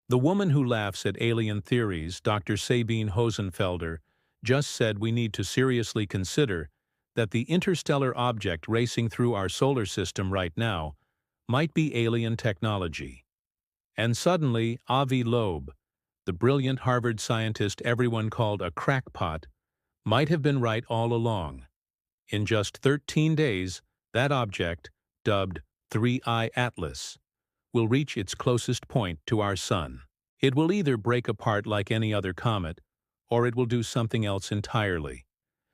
The woman who laughs at alien theories, Dr. Sabine Hosenfelder, just said we need to seriously consider that the interstellar object racing through our solar system right now might be alien technology. And suddenly, Avi Loeb, the brilliant Harvard scientist everyone called a crackpot, might have been right all along. In just 13 days, that object, dubbed 3I Atlas, will reach its closest point to our Sun. It will either break apart like any other comet, or it will do something else entirely,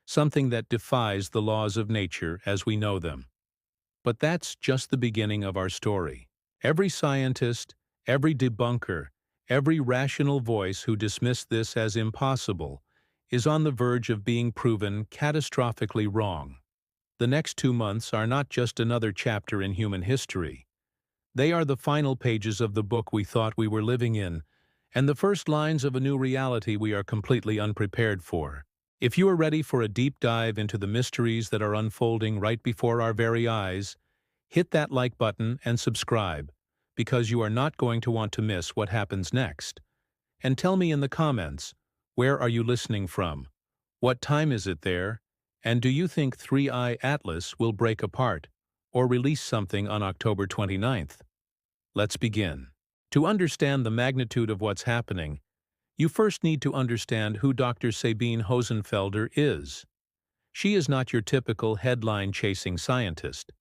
something that defies the laws of nature as we know them. But that's just the beginning of our story. Every scientist, every debunker, every rational voice who dismissed this as impossible is on the verge of being proven catastrophically wrong. The next 2 months are not just another chapter in human history. They are the final pages of the book we thought we were living in, and the first lines of a new reality we are completely unprepared for. If you are ready for a deep dive into the mysteries that are unfolding right before our very eyes, hit that like button and subscribe, because you are not going to want to miss what happens next. And tell me in the comments, where are you listening from? What time is it there? And do you think 3I Atlas will break apart or release something on October 29th? Let's begin. To understand the magnitude of what's happening, you first need to understand who Dr. Sabine Hosenfelder is. She is not your typical headline-chasing scientist.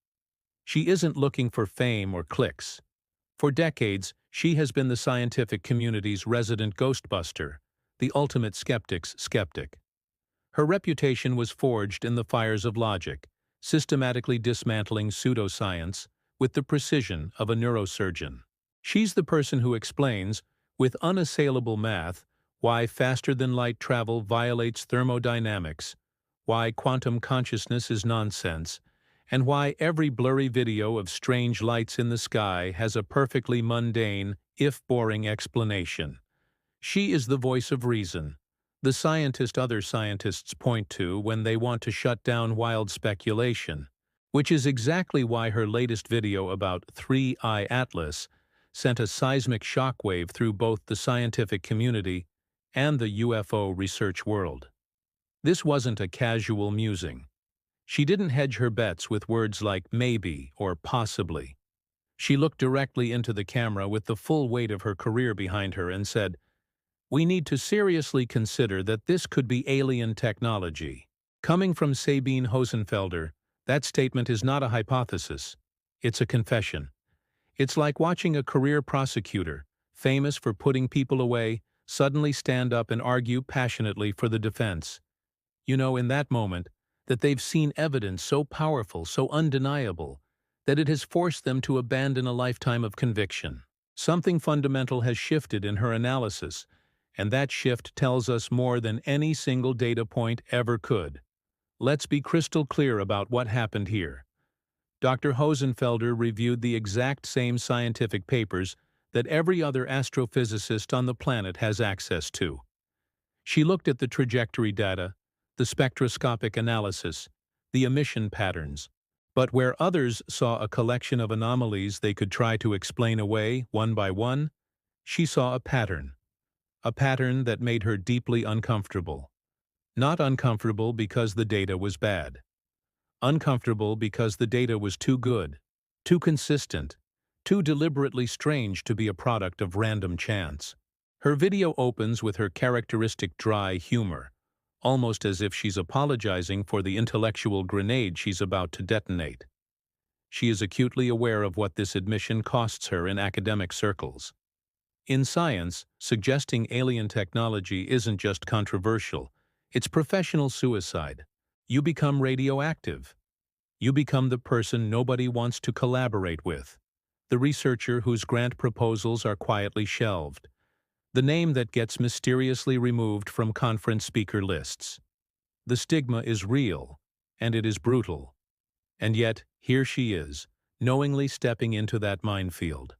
She isn't looking for fame or clicks. For decades, she has been the scientific community's resident ghostbuster, the ultimate skeptic's skeptic. Her reputation was forged in the fires of logic, systematically dismantling pseudoscience with the precision of a neurosurgeon. She's the person who explains, with unassailable math, why faster-than-light travel violates thermodynamics, why quantum consciousness is nonsense, and why every blurry video of strange lights in the sky has a perfectly mundane, if boring, explanation. She is the voice of reason, the scientist other scientists point to when they want to shut down wild speculation, which is exactly why her latest video about 3I Atlas sent a seismic shockwave through both the scientific community and the UFO research world. This wasn't a casual musing. She didn't hedge her bets with words like maybe or possibly. She looked directly into the camera with the full weight of her career behind her and said, "We need to seriously consider that this could be alien technology." Coming from Sabine Hosenfelder, that statement is not a hypothesis. It's a confession. It's like watching a career prosecutor, famous for putting people away, suddenly stand up and argue passionately for the defense. You know, in that moment, that they've seen evidence so powerful, so undeniable, that it has forced them to abandon a lifetime of conviction. Something fundamental has shifted in her analysis, and that shift tells us more than any single data point ever could. Let's be crystal clear about what happened here. Dr. Hosenfelder reviewed the exact same scientific papers that every other astrophysicist on the planet has access to. She looked at the trajectory data, the spectroscopic analysis, the emission patterns, but where others saw a collection of anomalies they could try to explain away one by one, she saw a pattern that made her deeply uncomfortable. Not uncomfortable because the data was bad. Uncomfortable because the data was too good, too consistent, too deliberately strange to be a product of random chance. Her video opens with her characteristic dry humor, almost as if she's apologizing for the intellectual grenade she's about to detonate. She is acutely aware of what this admission costs her in academic circles. In science, suggesting alien technology isn't just controversial, it's professional suicide. You become radioactive. You become the person nobody wants to collaborate with, the researcher whose grant proposals are quietly shelved, the name that gets mysteriously removed from conference speaker lists. The stigma is real, and it is brutal. And yet, here she is, knowingly stepping into that minefield.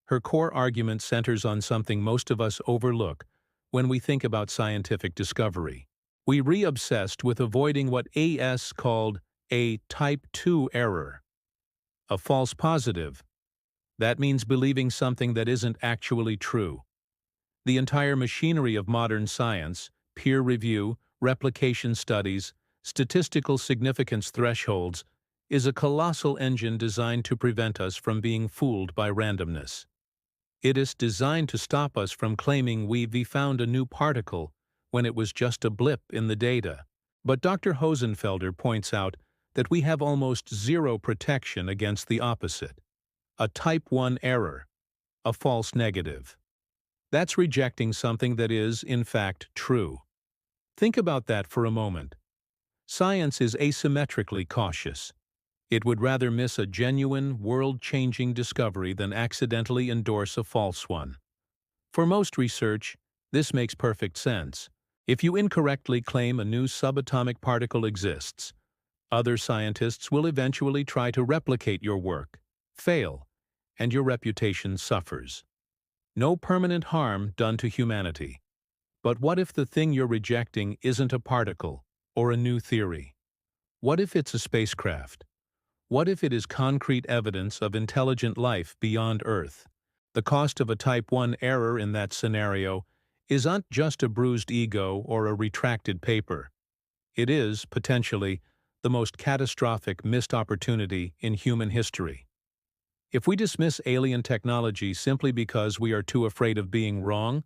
Her core argument centers on something most of us overlook when we think about scientific discovery. We re-obsessed with avoiding what AS called a type 2 error, a false positive. That means believing something that isn't actually true. The entire machinery of modern science, peer review, replication studies, statistical significance thresholds, is a colossal engine designed to prevent us from being fooled by randomness. It is designed to stop us from claiming we've found a new particle when it was just a blip in the data. But Dr. Hosenfelder points out that we have almost zero protection against the opposite, a type 1 error, a false negative. That's rejecting something that is, in fact, true. Think about that for a moment. Science is asymmetrically cautious. It would rather miss a genuine, world-changing discovery than accidentally endorse a false one. For most research, this makes perfect sense. If you incorrectly claim a new subatomic particle exists, other scientists will eventually try to replicate your work, fail, and your reputation suffers. No permanent harm done to humanity. But what if the thing you're rejecting isn't a particle or a new theory? What if it's a spacecraft? What if it is concrete evidence of intelligent life beyond Earth? The cost of a type 1 error in that scenario isn't just a bruised ego or a retracted paper. It is, potentially, the most catastrophic missed opportunity in human history. If we dismiss alien technology simply because we are too afraid of being wrong,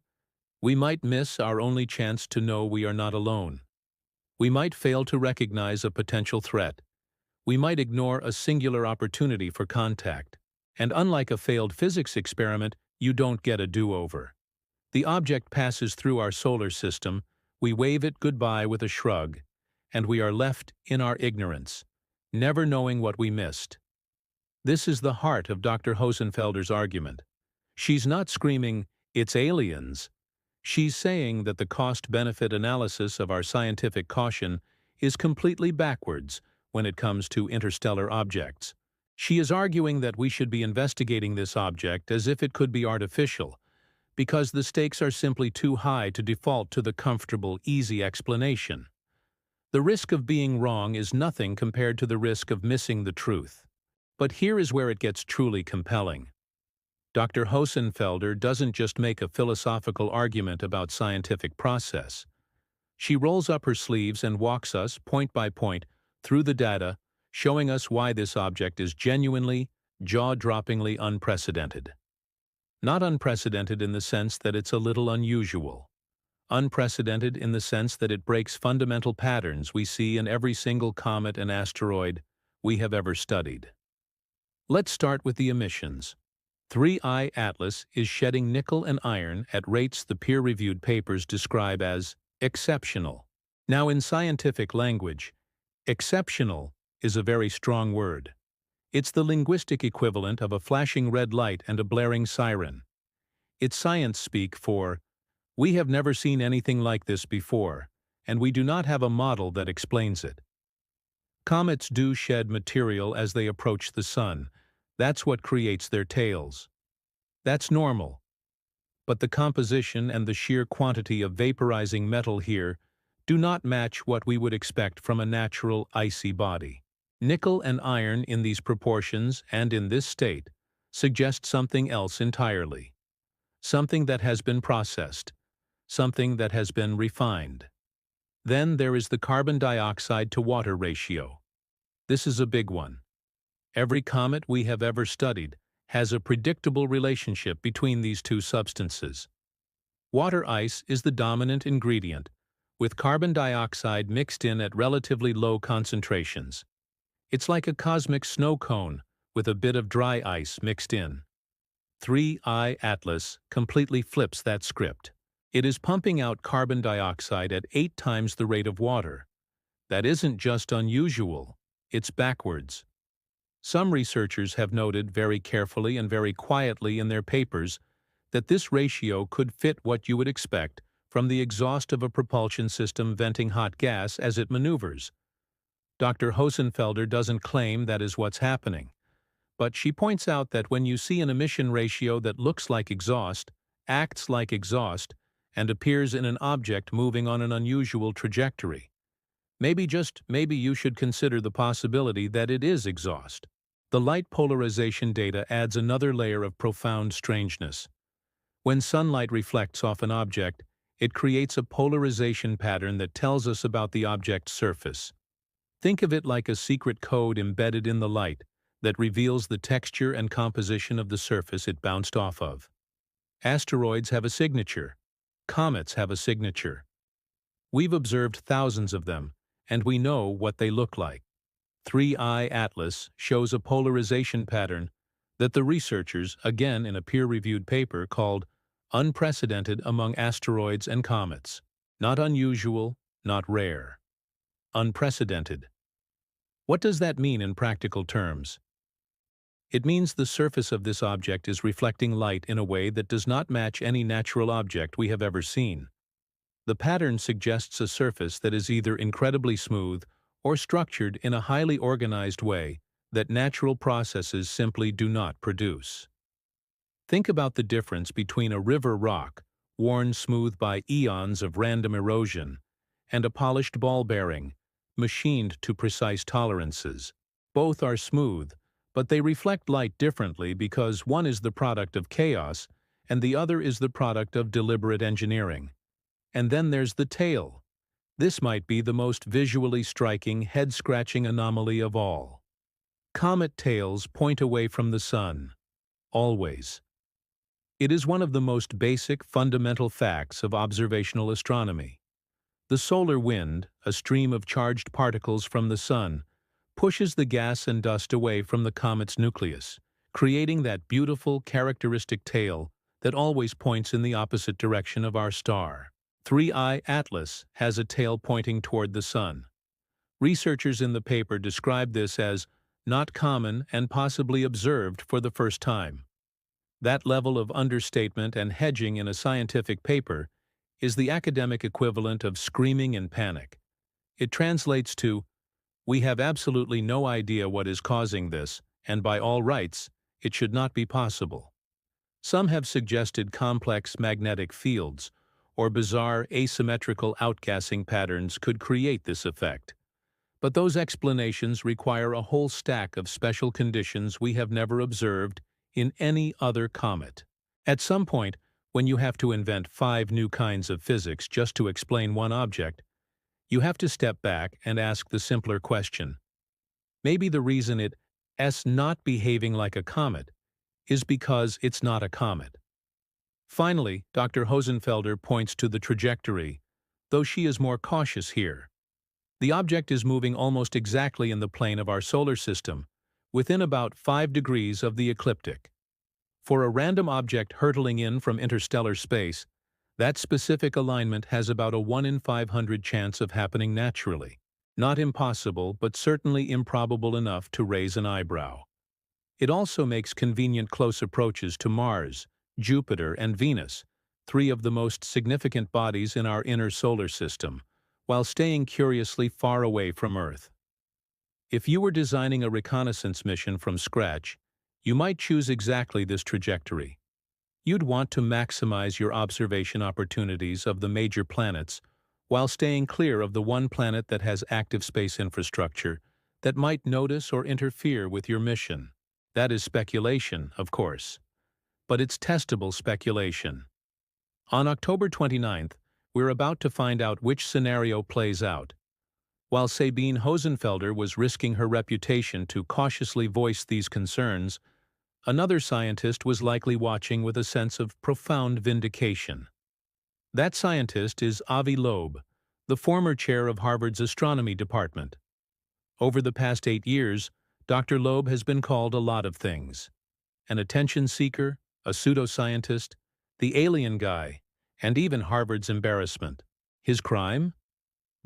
we might miss our only chance to know we are not alone. We might fail to recognize a potential threat. We might ignore a singular opportunity for contact. And unlike a failed physics experiment, you don't get a do-over. The object passes through our solar system, we wave it goodbye with a shrug, and we are left in our ignorance, never knowing what we missed. This is the heart of Dr. Hosenfelder's argument. She's not screaming, "It's aliens." She's saying that the cost-benefit analysis of our scientific caution is completely backwards when it comes to interstellar objects. She is arguing that we should be investigating this object as if it could be artificial, because the stakes are simply too high to default to the comfortable, easy explanation. The risk of being wrong is nothing compared to the risk of missing the truth. But here is where it gets truly compelling. Dr. Hosenfelder doesn't just make a philosophical argument about scientific process. She rolls up her sleeves and walks us, point by point, through the data, showing us why this object is genuinely, jaw-droppingly unprecedented. Not unprecedented in the sense that it's a little unusual. Unprecedented in the sense that it breaks fundamental patterns we see in every single comet and asteroid we have ever studied. Let's start with the emissions. 3I Atlas is shedding nickel and iron at rates the peer-reviewed papers describe as exceptional. Now, in scientific language, exceptional is a very strong word. It's the linguistic equivalent of a flashing red light and a blaring siren. It's science speak for, "We have never seen anything like this before, and we do not have a model that explains it." Comets do shed material as they approach the sun. That's what creates their tails. That's normal. But the composition and the sheer quantity of vaporizing metal here do not match what we would expect from a natural, icy body. Nickel and iron in these proportions and in this state suggest something else entirely. Something that has been processed. Something that has been refined. Then there is the carbon dioxide to water ratio. This is a big one. Every comet we have ever studied has a predictable relationship between these two substances. Water ice is the dominant ingredient, with carbon dioxide mixed in at relatively low concentrations. It's like a cosmic snow cone with a bit of dry ice mixed in. 3I Atlas completely flips that script. It is pumping out carbon dioxide at 8 times the rate of water. That isn't just unusual, it's backwards. Some researchers have noted very carefully and very quietly in their papers that this ratio could fit what you would expect from the exhaust of a propulsion system venting hot gas as it maneuvers. Dr. Hosenfelder doesn't claim that is what's happening, but she points out that when you see an emission ratio that looks like exhaust, acts like exhaust, and appears in an object moving on an unusual trajectory, maybe you should consider the possibility that it is exhaust. The light polarization data adds another layer of profound strangeness. When sunlight reflects off an object, it creates a polarization pattern that tells us about the object's surface. Think of it like a secret code embedded in the light that reveals the texture and composition of the surface it bounced off of. Asteroids have a signature. Comets have a signature. We've observed thousands of them, and we know what they look like. 3I Atlas shows a polarization pattern that the researchers, again in a peer-reviewed paper, called unprecedented among asteroids and comets. Not unusual, not rare. Unprecedented. What does that mean in practical terms? It means the surface of this object is reflecting light in a way that does not match any natural object we have ever seen. The pattern suggests a surface that is either incredibly smooth or structured in a highly organized way that natural processes simply do not produce. Think about the difference between a river rock, worn smooth by eons of random erosion, and a polished ball bearing, machined to precise tolerances. Both are smooth, but they reflect light differently because one is the product of chaos and the other is the product of deliberate engineering. And then there's the tail. This might be the most visually striking, head-scratching anomaly of all. Comet tails point away from the sun. Always. It is one of the most basic, fundamental facts of observational astronomy. The solar wind, a stream of charged particles from the sun, pushes the gas and dust away from the comet's nucleus, creating that beautiful, characteristic tail that always points in the opposite direction of our star. 3I Atlas has a tail pointing toward the sun. Researchers in the paper describe this as not common and possibly observed for the first time. That level of understatement and hedging in a scientific paper is the academic equivalent of screaming in panic. It translates to, "We have absolutely no idea what is causing this, and by all rights, it should not be possible." Some have suggested complex magnetic fields or bizarre asymmetrical outgassing patterns could create this effect. But those explanations require a whole stack of special conditions we have never observed in any other comet. At some point, when you have to invent 5 new kinds of physics just to explain one object, you have to step back and ask the simpler question. Maybe the reason it's not behaving like a comet is because it's not a comet. Finally, Dr. Hosenfelder points to the trajectory, though she is more cautious here. The object is moving almost exactly in the plane of our solar system, within about 5 degrees of the ecliptic. For a random object hurtling in from interstellar space, that specific alignment has about a 1 in 500 chance of happening naturally. Not impossible, but certainly improbable enough to raise an eyebrow. It also makes convenient close approaches to Mars, Jupiter, and Venus, 3 of the most significant bodies in our inner solar system, while staying curiously far away from Earth. If you were designing a reconnaissance mission from scratch, you might choose exactly this trajectory. You'd want to maximize your observation opportunities of the major planets while staying clear of the one planet that has active space infrastructure that might notice or interfere with your mission. That is speculation, of course. But it's testable speculation. On October 29th, we're about to find out which scenario plays out. While Sabine Hosenfelder was risking her reputation to cautiously voice these concerns, another scientist was likely watching with a sense of profound vindication. That scientist is Avi Loeb, the former chair of Harvard's astronomy department. Over the past 8 years, Dr. Loeb has been called a lot of things. An attention seeker, a pseudoscientist, the alien guy, and even Harvard's embarrassment. His crime?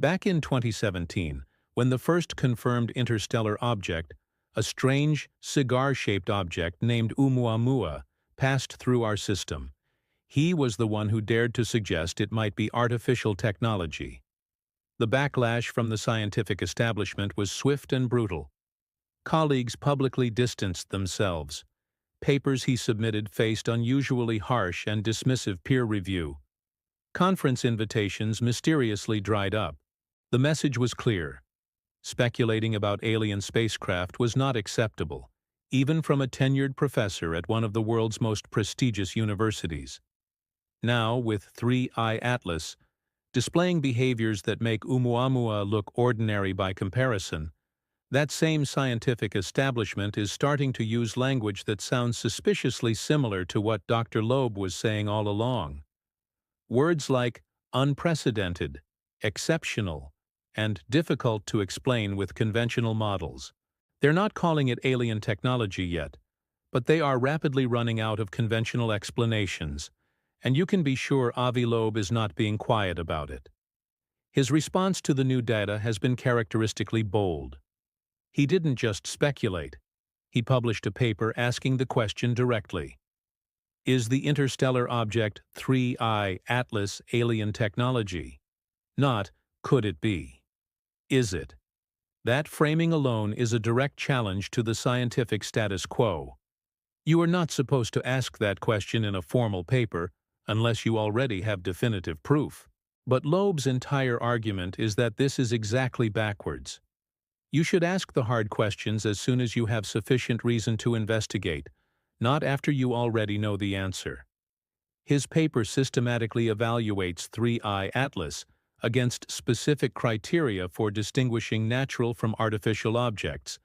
Back in 2017, when the first confirmed interstellar object, a strange, cigar-shaped object named Oumuamua, passed through our system, he was the one who dared to suggest it might be artificial technology. The backlash from the scientific establishment was swift and brutal. Colleagues publicly distanced themselves. Papers he submitted faced unusually harsh and dismissive peer review. Conference invitations mysteriously dried up. The message was clear. Speculating about alien spacecraft was not acceptable, even from a tenured professor at one of the world's most prestigious universities. Now, with 3i Atlas, displaying behaviors that make Oumuamua look ordinary by comparison, that same scientific establishment is starting to use language that sounds suspiciously similar to what Dr. Loeb was saying all along. Words like unprecedented, exceptional, and difficult to explain with conventional models. They're not calling it alien technology yet, but they are rapidly running out of conventional explanations, and you can be sure Avi Loeb is not being quiet about it. His response to the new data has been characteristically bold. He didn't just speculate. He published a paper asking the question directly. Is the interstellar object 3i Atlas alien technology? Not, could it be? Is it? That framing alone is a direct challenge to the scientific status quo. You are not supposed to ask that question in a formal paper unless you already have definitive proof. But Loeb's entire argument is that this is exactly backwards. You should ask the hard questions as soon as you have sufficient reason to investigate, not after you already know the answer. His paper systematically evaluates 3i Atlas against specific criteria for distinguishing natural from artificial objects,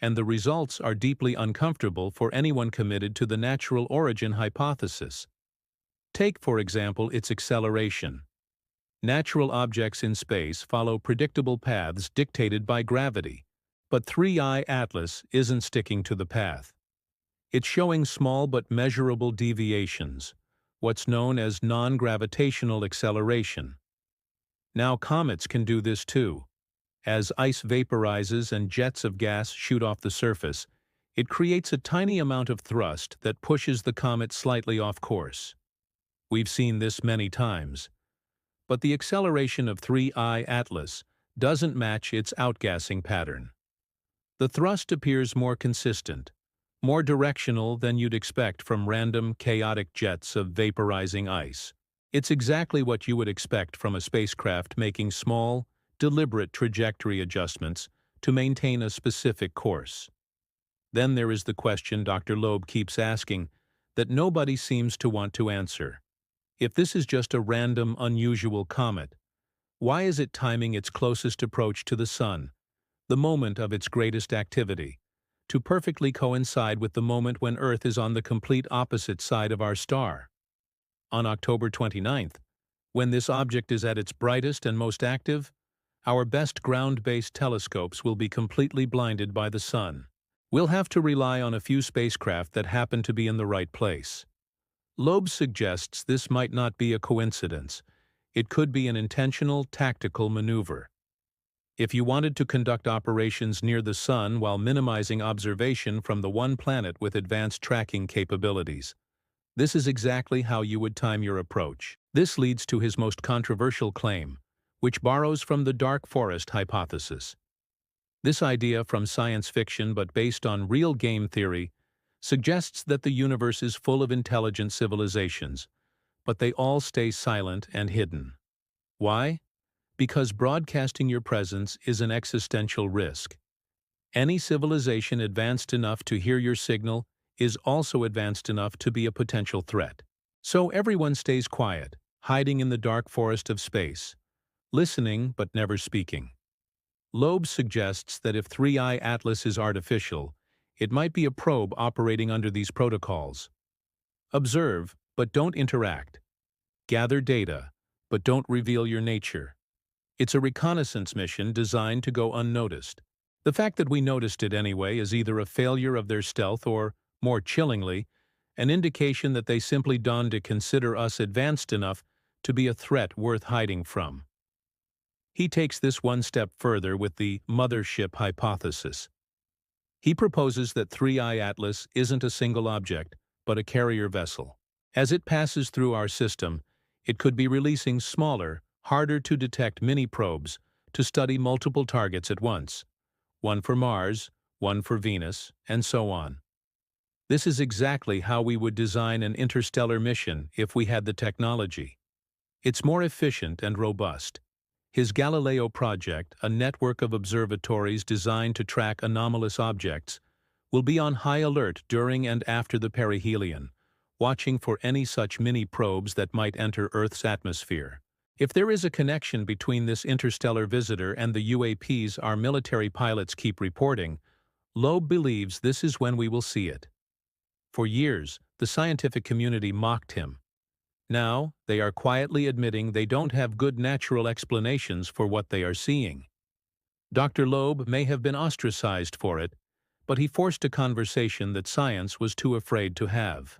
and the results are deeply uncomfortable for anyone committed to the natural origin hypothesis. Take, for example, its acceleration. Natural objects in space follow predictable paths dictated by gravity, but 3i Atlas isn't sticking to the path. It's showing small but measurable deviations, what's known as non-gravitational acceleration. Now comets can do this too. As ice vaporizes and jets of gas shoot off the surface, it creates a tiny amount of thrust that pushes the comet slightly off course. We've seen this many times. But the acceleration of 3i Atlas doesn't match its outgassing pattern. The thrust appears more consistent, more directional than you'd expect from random, chaotic jets of vaporizing ice. It's exactly what you would expect from a spacecraft making small, deliberate trajectory adjustments to maintain a specific course. Then there is the question Dr. Loeb keeps asking that nobody seems to want to answer. If this is just a random, unusual comet, why is it timing its closest approach to the Sun, the moment of its greatest activity, to perfectly coincide with the moment when Earth is on the complete opposite side of our star? On October 29th, when this object is at its brightest and most active, our best ground-based telescopes will be completely blinded by the Sun. We'll have to rely on a few spacecraft that happen to be in the right place. Loeb suggests this might not be a coincidence. It could be an intentional, tactical maneuver. If you wanted to conduct operations near the Sun while minimizing observation from the one planet with advanced tracking capabilities, this is exactly how you would time your approach. This leads to his most controversial claim, which borrows from the dark forest hypothesis. This idea from science fiction but based on real game theory suggests that the universe is full of intelligent civilizations, but they all stay silent and hidden. Why? Because broadcasting your presence is an existential risk. Any civilization advanced enough to hear your signal is also advanced enough to be a potential threat. So everyone stays quiet, hiding in the dark forest of space, listening but never speaking. Loeb suggests that if 3i Atlas is artificial, it might be a probe operating under these protocols. Observe, but don't interact. Gather data, but don't reveal your nature. It's a reconnaissance mission designed to go unnoticed. The fact that we noticed it anyway is either a failure of their stealth or, more chillingly, an indication that they simply donned to consider us advanced enough to be a threat worth hiding from. He takes this one step further with the mothership hypothesis. He proposes that 3i Atlas isn't a single object, but a carrier vessel. As it passes through our system, it could be releasing smaller, harder-to-detect mini-probes to study multiple targets at once, one for Mars, one for Venus, and so on. This is exactly how we would design an interstellar mission if we had the technology. It's more efficient and robust. His Galileo project, a network of observatories designed to track anomalous objects, will be on high alert during and after the perihelion, watching for any such mini-probes that might enter Earth's atmosphere. If there is a connection between this interstellar visitor and the UAPs our military pilots keep reporting, Loeb believes this is when we will see it. For years, the scientific community mocked him. Now, they are quietly admitting they don't have good natural explanations for what they are seeing. Dr. Loeb may have been ostracized for it, but he forced a conversation that science was too afraid to have.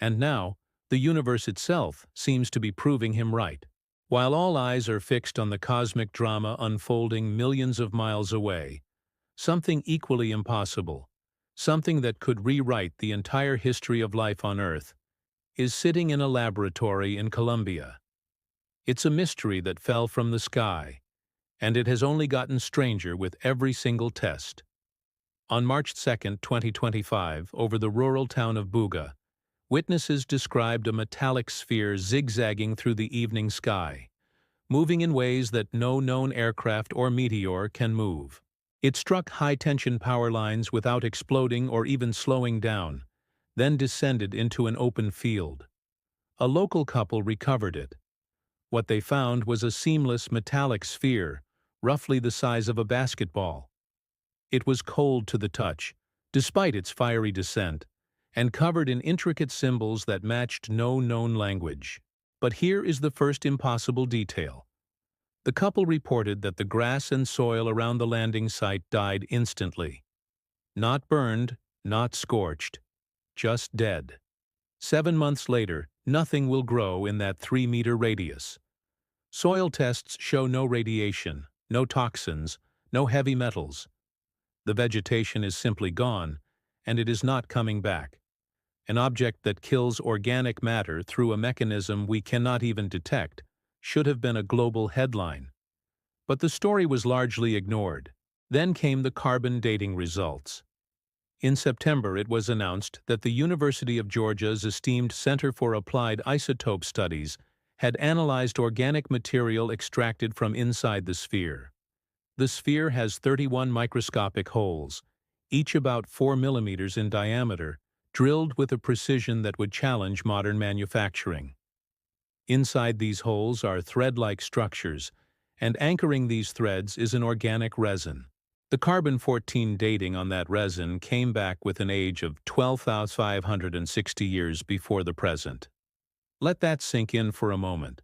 And now, the universe itself seems to be proving him right. While all eyes are fixed on the cosmic drama unfolding millions of miles away, something equally impossible, something that could rewrite the entire history of life on Earth, is sitting in a laboratory in Colombia. It's a mystery that fell from the sky, and it has only gotten stranger with every single test. On March 2, 2025, over the rural town of Buga, witnesses described a metallic sphere zigzagging through the evening sky, moving in ways that no known aircraft or meteor can move. It struck high-tension power lines without exploding or even slowing down, then descended into an open field. A local couple recovered it. What they found was a seamless metallic sphere, roughly the size of a basketball. It was cold to the touch, despite its fiery descent, and covered in intricate symbols that matched no known language. But here is the first impossible detail. The couple reported that the grass and soil around the landing site died instantly. Not burned, not scorched, just dead. 7 months later, nothing will grow in that 3-meter radius. Soil tests show no radiation, no toxins, no heavy metals. The vegetation is simply gone, and it is not coming back. An object that kills organic matter through a mechanism we cannot even detect should have been a global headline. But the story was largely ignored. Then came the carbon dating results. In September, it was announced that the University of Georgia's esteemed Center for Applied Isotope Studies had analyzed organic material extracted from inside the sphere. The sphere has 31 microscopic holes, each about 4 millimeters in diameter, drilled with a precision that would challenge modern manufacturing. Inside these holes are thread-like structures, and anchoring these threads is an organic resin. The carbon-14 dating on that resin came back with an age of 12,560 years before the present. Let that sink in for a moment.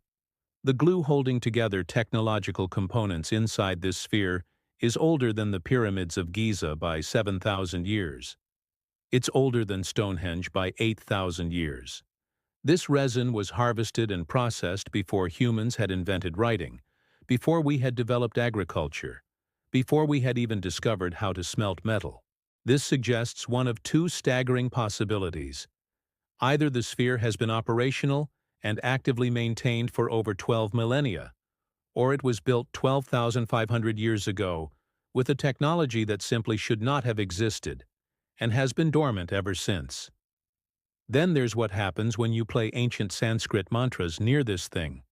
The glue holding together technological components inside this sphere is older than the pyramids of Giza by 7,000 years. It's older than Stonehenge by 8,000 years. This resin was harvested and processed before humans had invented writing, before we had developed agriculture, before we had even discovered how to smelt metal. This suggests one of two staggering possibilities. Either the sphere has been operational and actively maintained for over 12 millennia, or it was built 12,500 years ago with a technology that simply should not have existed and has been dormant ever since. Then there's what happens when you play ancient Sanskrit mantras near this thing.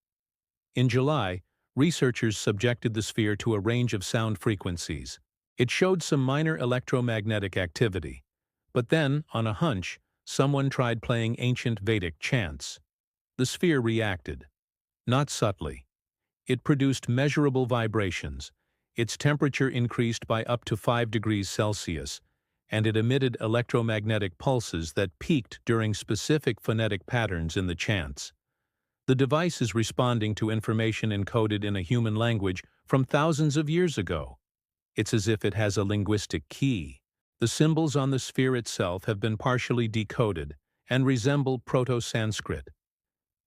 In July, researchers subjected the sphere to a range of sound frequencies. It showed some minor electromagnetic activity. But then, on a hunch, someone tried playing ancient Vedic chants. The sphere reacted. Not subtly. It produced measurable vibrations. Its temperature increased by up to 5 degrees Celsius, and it emitted electromagnetic pulses that peaked during specific phonetic patterns in the chants. The device is responding to information encoded in a human language from thousands of years ago. It's as if it has a linguistic key. The symbols on the sphere itself have been partially decoded and resemble Proto-Sanskrit.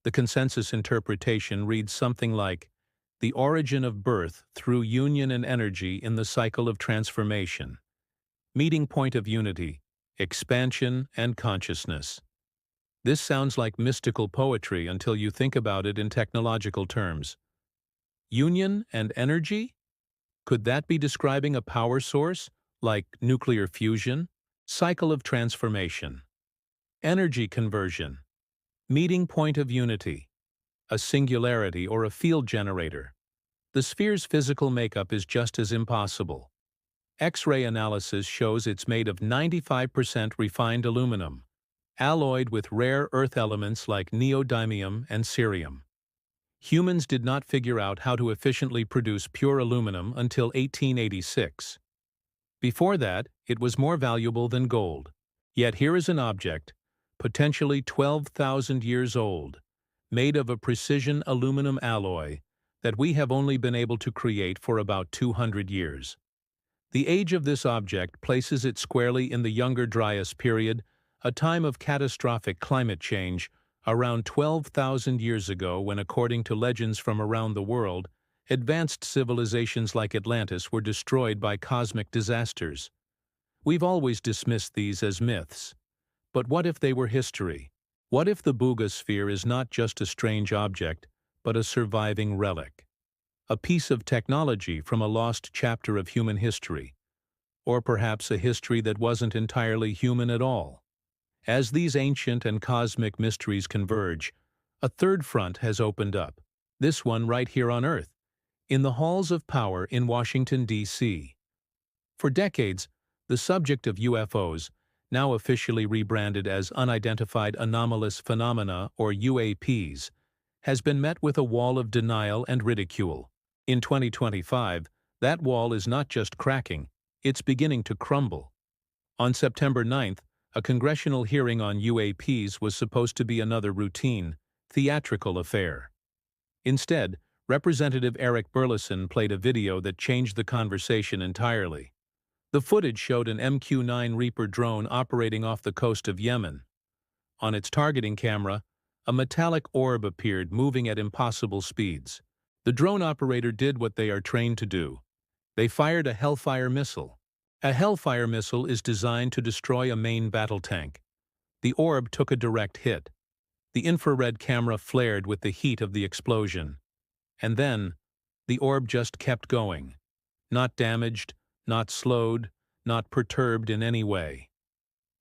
The consensus interpretation reads something like, "The origin of birth through union and energy in the cycle of transformation. Meeting point of unity, expansion, and consciousness." This sounds like mystical poetry until you think about it in technological terms. Union and energy? Could that be describing a power source, like nuclear fusion? Cycle of transformation. Energy conversion. Meeting point of unity. A singularity or a field generator. The sphere's physical makeup is just as impossible. X-ray analysis shows it's made of 95% refined aluminum, alloyed with rare earth elements like neodymium and cerium. Humans did not figure out how to efficiently produce pure aluminum until 1886. Before that, it was more valuable than gold. Yet here is an object, potentially 12,000 years old, made of a precision aluminum alloy that we have only been able to create for about 200 years. The age of this object places it squarely in the Younger Dryas period, a time of catastrophic climate change, around 12,000 years ago when, according to legends from around the world, advanced civilizations like Atlantis were destroyed by cosmic disasters. We've always dismissed these as myths. But what if they were history? What if the Boogosphere is not just a strange object, but a surviving relic? A piece of technology from a lost chapter of human history, or perhaps a history that wasn't entirely human at all. As these ancient and cosmic mysteries converge, a third front has opened up, this one right here on Earth, in the halls of power in Washington, D.C. For decades, the subject of UFOs, now officially rebranded as Unidentified Anomalous Phenomena or UAPs, has been met with a wall of denial and ridicule. In 2025, that wall is not just cracking, it's beginning to crumble. On September 9th, a congressional hearing on UAPs was supposed to be another routine, theatrical affair. Instead, Representative Eric Burleson played a video that changed the conversation entirely. The footage showed an MQ-9 Reaper drone operating off the coast of Yemen. On its targeting camera, a metallic orb appeared moving at impossible speeds. The drone operator did what they are trained to do. They fired a Hellfire missile. A Hellfire missile is designed to destroy a main battle tank. The orb took a direct hit. The infrared camera flared with the heat of the explosion. And then, the orb just kept going. Not damaged, not slowed, not perturbed in any way.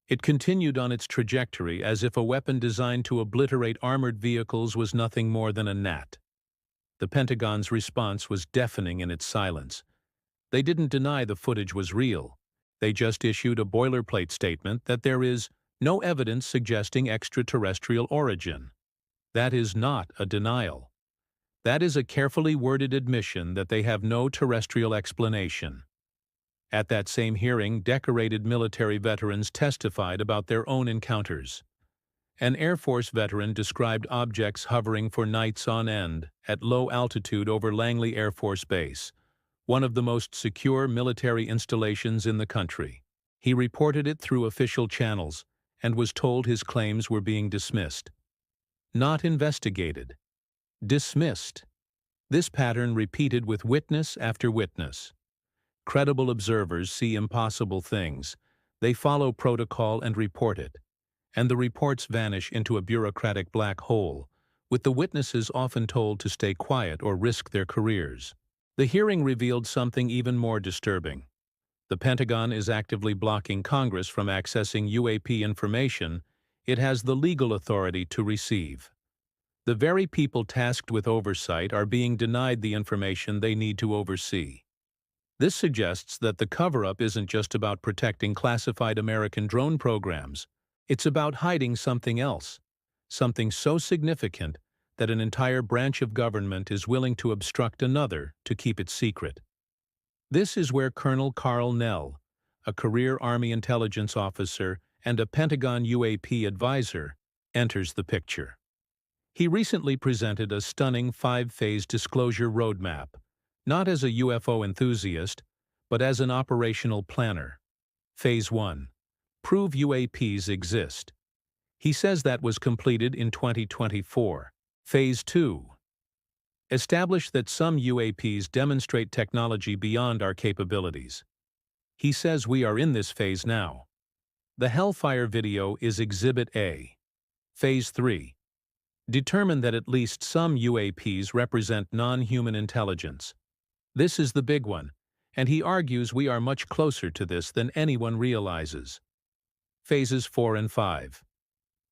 It continued on its trajectory as if a weapon designed to obliterate armored vehicles was nothing more than a gnat. The Pentagon's response was deafening in its silence. They didn't deny the footage was real. They just issued a boilerplate statement that there is no evidence suggesting extraterrestrial origin. That is not a denial. That is a carefully worded admission that they have no terrestrial explanation. At that same hearing, decorated military veterans testified about their own encounters. An Air Force veteran described objects hovering for nights on end at low altitude over Langley Air Force Base, one of the most secure military installations in the country. He reported it through official channels and was told his claims were being dismissed. Not investigated. Dismissed. This pattern repeated with witness after witness. Credible observers see impossible things. They follow protocol and report it. And the reports vanish into a bureaucratic black hole, with the witnesses often told to stay quiet or risk their careers. The hearing revealed something even more disturbing. The Pentagon is actively blocking Congress from accessing UAP information it has the legal authority to receive. The very people tasked with oversight are being denied the information they need to oversee. This suggests that the cover-up isn't just about protecting classified American drone programs. It's about hiding something else, something so significant that an entire branch of government is willing to obstruct another to keep it secret. This is where Colonel Carl Nell, a career Army intelligence officer and a Pentagon UAP advisor, enters the picture. He recently presented a stunning 5-phase disclosure roadmap, not as a UFO enthusiast, but as an operational planner. Phase 1. Prove UAPs exist. He says that was completed in 2024. Phase 2. Establish that some UAPs demonstrate technology beyond our capabilities. He says we are in this phase now. The Hellfire video is Exhibit A. Phase 3. Determine that at least some UAPs represent non-human intelligence. This is the big one, and he argues we are much closer to this than anyone realizes. Phases 4 and 5.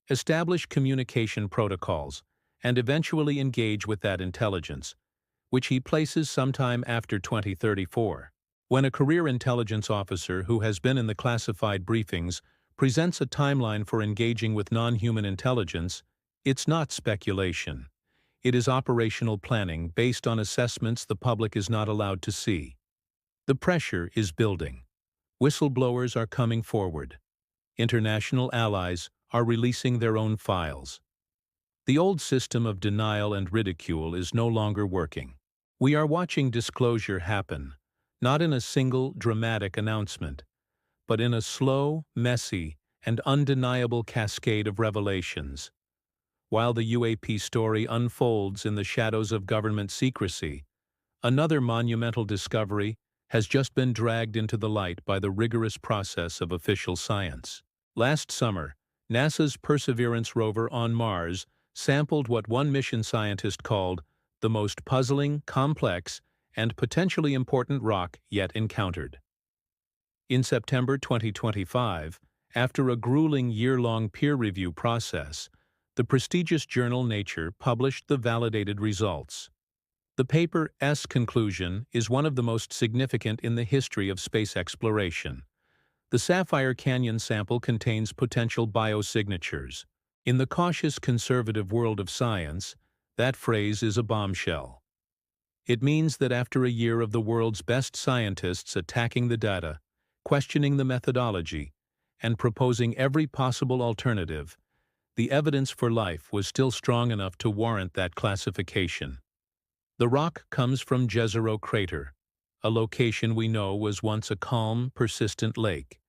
Establish communication protocols and eventually engage with that intelligence, which he places sometime after 2034. When a career intelligence officer who has been in the classified briefings presents a timeline for engaging with non-human intelligence, it's not speculation. It is operational planning based on assessments the public is not allowed to see. The pressure is building. Whistleblowers are coming forward. International allies are releasing their own files. The old system of denial and ridicule is no longer working. We are watching disclosure happen, not in a single dramatic announcement, but in a slow, messy, and undeniable cascade of revelations. While the UAP story unfolds in the shadows of government secrecy, another monumental discovery has just been dragged into the light by the rigorous process of official science. Last summer, NASA's Perseverance rover on Mars sampled what one mission scientist called the most puzzling, complex, and potentially important rock yet encountered. In September 2025, after a grueling year-long peer review process, the prestigious journal Nature published the validated results. The paper's conclusion is one of the most significant in the history of space exploration. The Sapphire Canyon sample contains potential biosignatures. In the cautious conservative world of science, that phrase is a bombshell. It means that after a year of the world's best scientists attacking the data, questioning the methodology, and proposing every possible alternative, the evidence for life was still strong enough to warrant that classification. The rock comes from Jezero Crater, a location we know was once a calm, persistent lake,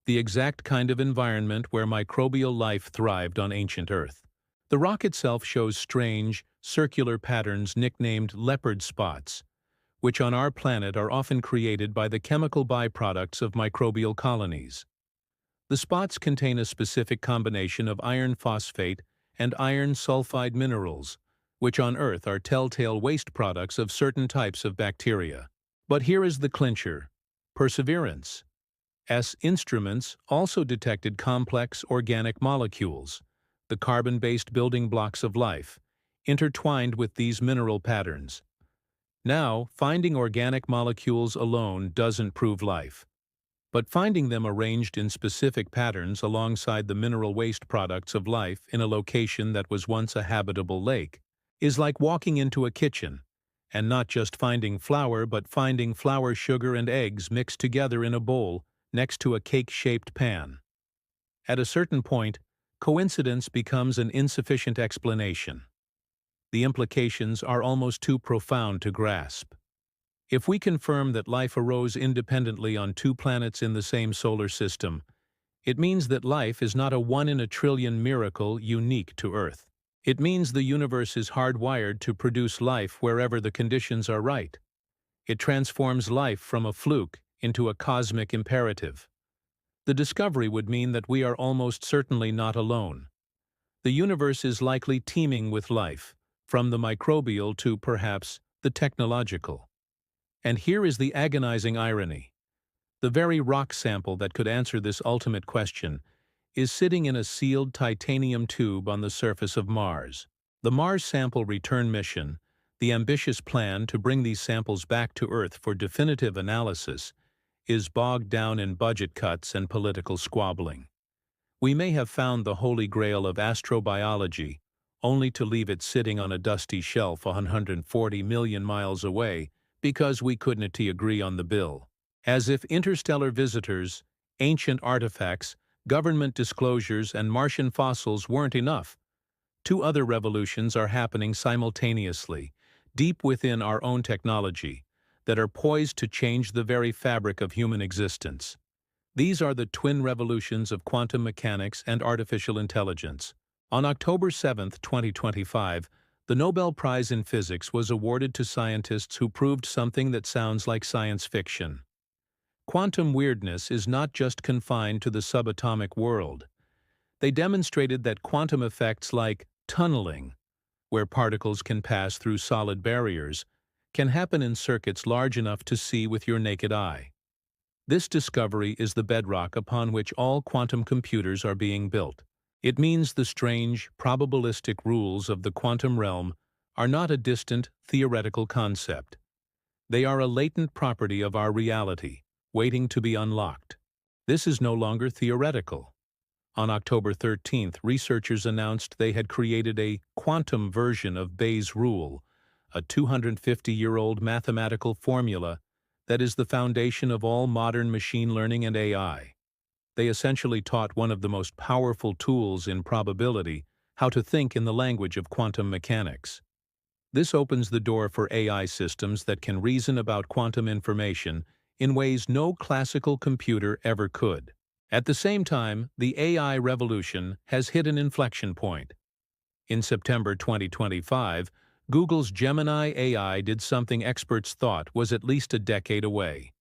the exact kind of environment where microbial life thrived on ancient Earth. The rock itself shows strange, circular patterns nicknamed leopard spots, which on our planet are often created by the chemical byproducts of microbial colonies. The spots contain a specific combination of iron phosphate and iron sulfide minerals, which on Earth are telltale waste products of certain types of bacteria. But here is the clincher: Perseverance's instruments also detected complex organic molecules, the carbon-based building blocks of life, intertwined with these mineral patterns. Now, finding organic molecules alone doesn't prove life, but finding them arranged in specific patterns alongside the mineral waste products of life in a location that was once a habitable lake is like walking into a kitchen, and not just finding flour, but finding flour, sugar, and eggs mixed together in a bowl next to a cake-shaped pan. At a certain point, coincidence becomes an insufficient explanation. The implications are almost too profound to grasp. If we confirm that life arose independently on two planets in the same solar system, it means that life is not a one-in-a-trillion miracle unique to Earth. It means the universe is hardwired to produce life wherever the conditions are right. It transforms life from a fluke into a cosmic imperative. The discovery would mean that we are almost certainly not alone. The universe is likely teeming with life, from the microbial to, perhaps, the technological. And here is the agonizing irony. The very rock sample that could answer this ultimate question is sitting in a sealed titanium tube on the surface of Mars. The Mars Sample Return Mission, the ambitious plan to bring these samples back to Earth for definitive analysis, is bogged down in budget cuts and political squabbling. We may have found the holy grail of astrobiology, only to leave it sitting on a dusty shelf 140 million miles away because we couldn't agree on the bill. As if interstellar visitors, ancient artifacts, government disclosures, and Martian fossils weren't enough, two other revolutions are happening simultaneously, deep within our own technology, that are poised to change the very fabric of human existence. These are the twin revolutions of quantum mechanics and artificial intelligence. On October 7, 2025, the Nobel Prize in Physics was awarded to scientists who proved something that sounds like science fiction. Quantum weirdness is not just confined to the subatomic world. They demonstrated that quantum effects like tunneling, where particles can pass through solid barriers, can happen in circuits large enough to see with your naked eye. This discovery is the bedrock upon which all quantum computers are being built. It means the strange, probabilistic rules of the quantum realm are not a distant, theoretical concept. They are a latent property of our reality, waiting to be unlocked. This is no longer theoretical. On October 13th, researchers announced they had created a quantum version of Bayes' rule, a 250-year-old mathematical formula that is the foundation of all modern machine learning and AI. They essentially taught one of the most powerful tools in probability how to think in the language of quantum mechanics. This opens the door for AI systems that can reason about quantum information in ways no classical computer ever could. At the same time, the AI revolution has hit an inflection point. In September 2025, Google's Gemini AI did something experts thought was at least a decade away.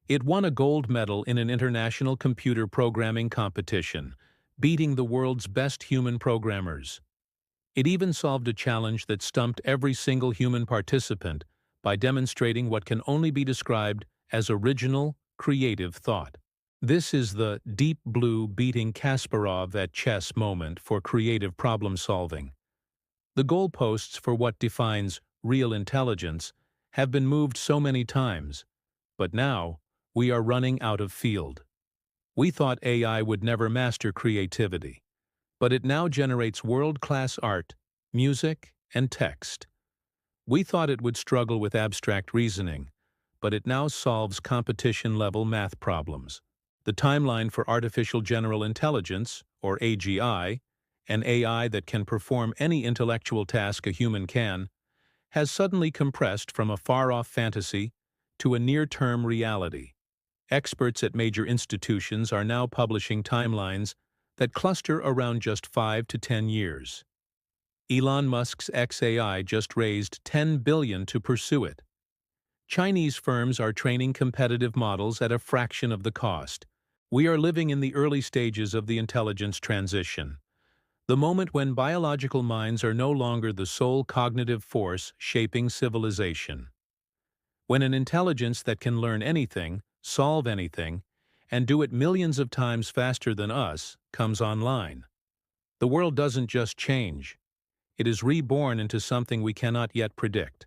It won a gold medal in an international computer programming competition, beating the world's best human programmers. It even solved a challenge that stumped every single human participant by demonstrating what can only be described as original, creative thought. This is the Deep Blue beating Kasparov at chess moment for creative problem solving. The goalposts for what defines real intelligence have been moved so many times, but now we are running out of field. We thought AI would never master creativity, but it now generates world-class art, music, and text. We thought it would struggle with abstract reasoning, but it now solves competition-level math problems. The timeline for artificial general intelligence, or AGI, an AI that can perform any intellectual task a human can, has suddenly compressed from a far-off fantasy to a near-term reality. Experts at major institutions are now publishing timelines that cluster around just 5 to 10 years. Elon Musk's XAI just raised $10 billion to pursue it. Chinese firms are training competitive models at a fraction of the cost. We are living in the early stages of the intelligence transition, the moment when biological minds are no longer the sole cognitive force shaping civilization. When an intelligence that can learn anything, solve anything, and do it millions of times faster than us comes online, the world doesn't just change. It is reborn into something we cannot yet predict.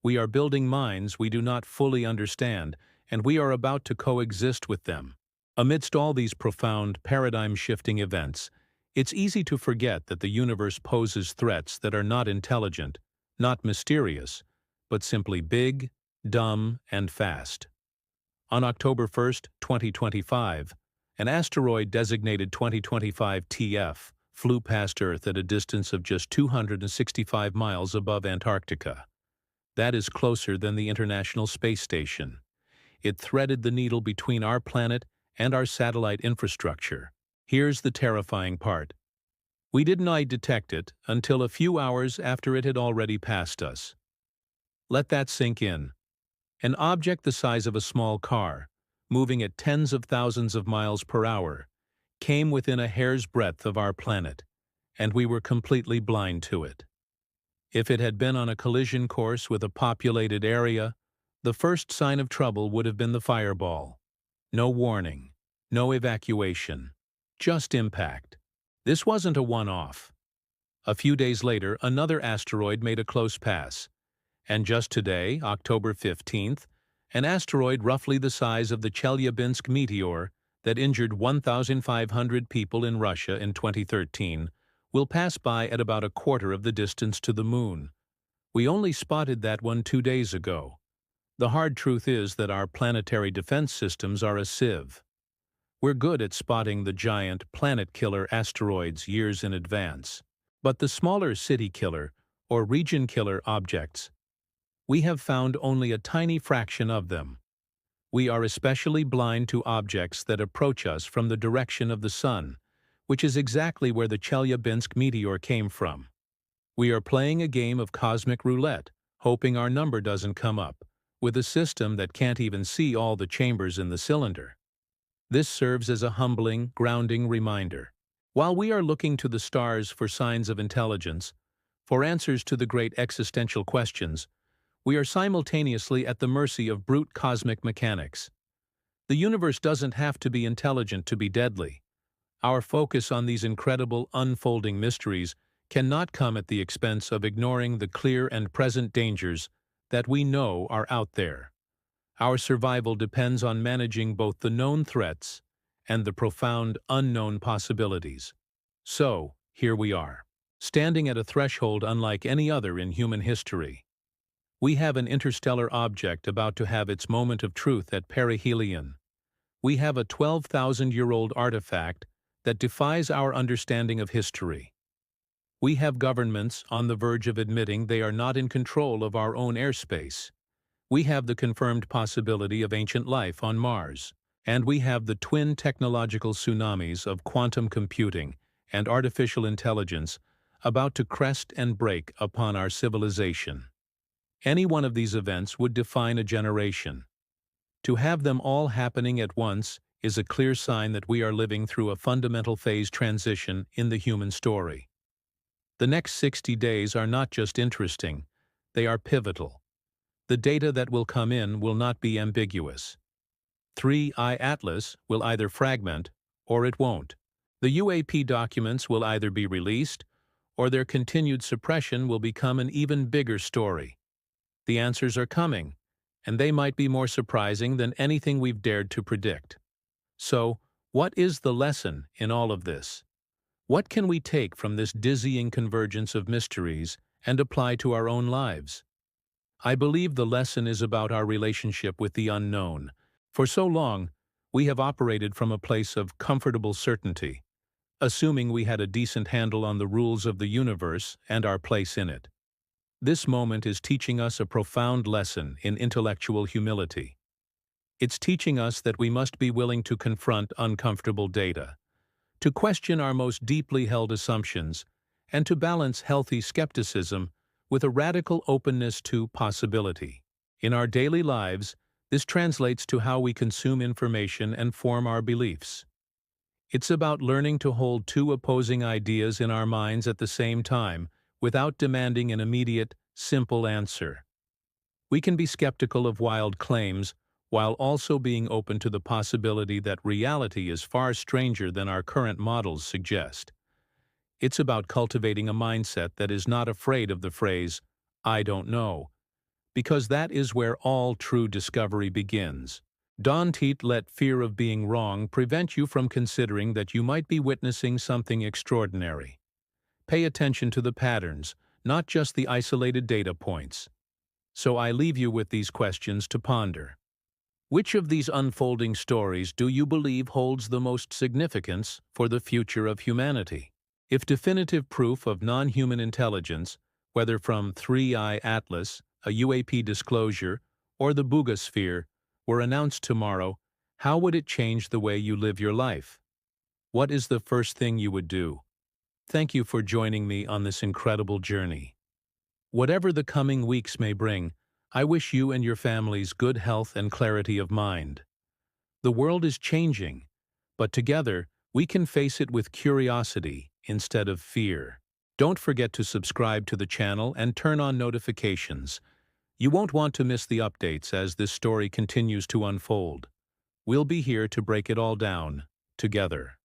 We are building minds we do not fully understand, and we are about to coexist with them. Amidst all these profound, paradigm-shifting events, it's easy to forget that the universe poses threats that are not intelligent, not mysterious, but simply big, dumb, and fast. On October 1, 2025, an asteroid designated 2025 TF flew past Earth at a distance of just 265 miles above Antarctica. That is closer than the International Space Station. It threaded the needle between our planet and our satellite infrastructure. Here's the terrifying part. We didn't detect it until a few hours after it had already passed us. Let that sink in. An object the size of a small car, moving at tens of thousands of miles per hour, came within a hair's breadth of our planet, and we were completely blind to it. If it had been on a collision course with a populated area, the first sign of trouble would have been the fireball. No warning, no evacuation, just impact. This wasn't a one-off. A few days later, another asteroid made a close pass. And just today, October 15th, an asteroid roughly the size of the Chelyabinsk meteor that injured 1,500 people in Russia in 2013 will pass by at about a quarter of the distance to the Moon. We only spotted that one 2 days ago. The hard truth is that our planetary defense systems are a sieve. We're good at spotting the giant, planet-killer asteroids years in advance. But the smaller city-killer or region-killer objects, we have found only a tiny fraction of them. We are especially blind to objects that approach us from the direction of the Sun, which is exactly where the Chelyabinsk meteor came from. We are playing a game of cosmic roulette, hoping our number doesn't come up, with a system that can't even see all the chambers in the cylinder. This serves as a humbling, grounding reminder. While we are looking to the stars for signs of intelligence, for answers to the great existential questions, we are simultaneously at the mercy of brute cosmic mechanics. The universe doesn't have to be intelligent to be deadly. Our focus on these incredible, unfolding mysteries cannot come at the expense of ignoring the clear and present dangers that we know are out there. Our survival depends on managing both the known threats and the profound unknown possibilities. So, here we are, standing at a threshold unlike any other in human history. We have an interstellar object about to have its moment of truth at perihelion. We have a 12,000-year-old artifact that defies our understanding of history. We have governments on the verge of admitting they are not in control of our own airspace. We have the confirmed possibility of ancient life on Mars. And we have the twin technological tsunamis of quantum computing and artificial intelligence about to crest and break upon our civilization. Any one of these events would define a generation. To have them all happening at once is a clear sign that we are living through a fundamental phase transition in the human story. The next 60 days are not just interesting, they are pivotal. The data that will come in will not be ambiguous. 3I Atlas will either fragment or it won't. The UAP documents will either be released or their continued suppression will become an even bigger story. The answers are coming, and they might be more surprising than anything we've dared to predict. So, what is the lesson in all of this? What can we take from this dizzying convergence of mysteries and apply to our own lives? I believe the lesson is about our relationship with the unknown. For so long, we have operated from a place of comfortable certainty, assuming we had a decent handle on the rules of the universe and our place in it. This moment is teaching us a profound lesson in intellectual humility. It's teaching us that we must be willing to confront uncomfortable data, to question our most deeply held assumptions, and to balance healthy skepticism with a radical openness to possibility. In our daily lives, this translates to how we consume information and form our beliefs. It's about learning to hold two opposing ideas in our minds at the same time without demanding an immediate, simple answer. We can be skeptical of wild claims while also being open to the possibility that reality is far stranger than our current models suggest. It's about cultivating a mindset that is not afraid of the phrase, "I don't know," because that is where all true discovery begins. Don't let fear of being wrong prevent you from considering that you might be witnessing something extraordinary. Pay attention to the patterns, not just the isolated data points. So I leave you with these questions to ponder. Which of these unfolding stories do you believe holds the most significance for the future of humanity? If definitive proof of non-human intelligence, whether from 3I Atlas, a UAP disclosure, or the Boogosphere, were announced tomorrow, how would it change the way you live your life? What is the first thing you would do? Thank you for joining me on this incredible journey. Whatever the coming weeks may bring, I wish you and your families good health and clarity of mind. The world is changing, but together we can face it with curiosity instead of fear. Don't forget to subscribe to the channel and turn on notifications. You won't want to miss the updates as this story continues to unfold. We'll be here to break it all down, together.